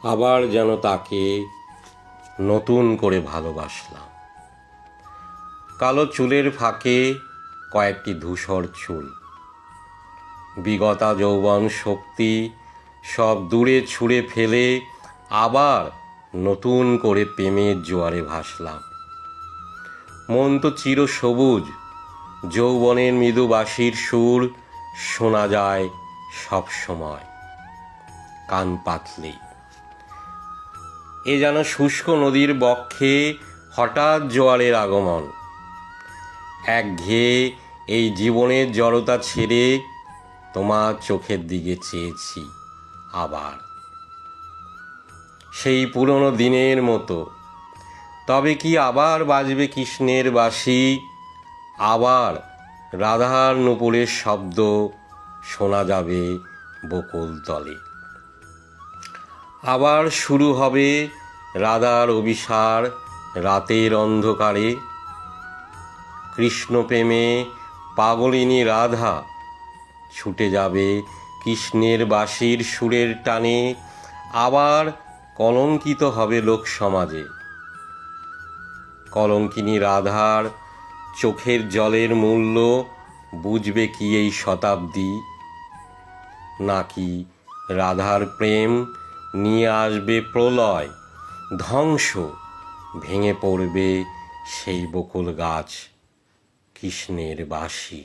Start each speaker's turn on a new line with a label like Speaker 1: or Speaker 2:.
Speaker 1: আবার যেন তাকে নতুন করে ভালোবাসলাম। কালো চুলের ফাঁকে কয়েকটি ধূসর চুল, বিগতা যৌবন শক্তি সব দূরে ছুঁড়ে ফেলে আবার নতুন করে প্রেমের জোয়ারে ভাসলাম। মন তো চির সবুজ, যৌবনের মৃদু বাঁশির সুর শোনা যায় সব সময় কান পাতলেই। এ যেন শুষ্ক নদীর বক্ষে হঠাৎ জোয়ারের আগমন। একঘেয়ে এই জীবনের জড়তা ছেড়ে তোমার চোখের দিকে চেয়েছি আবার, সেই পুরনো দিনের মতো। তবে কি আবার বাজবে কৃষ্ণের বাঁশি, আবার রাধার নূপুরের শব্দ শোনা যাবে বকুল তলে। আবার শুরু হবে রাধার অভিসার রাতের অন্ধকারে। কৃষ্ণ প্রেমে পাগলিনী রাধা ছুটে যাবে কৃষ্ণের বাঁশির সুরের টানে। আবার কলঙ্কিত হবে লোক সমাজে। কলঙ্কিনী রাধার চোখের জলের মূল্য বুঝবে কি এই শতাব্দী? নাকি রাধার প্রেম নিয়ে আসবে প্রলয়, ধ্বংস, ভেঙে পড়বে সেই বকুল গাছ, কৃষ্ণের বাঁশি।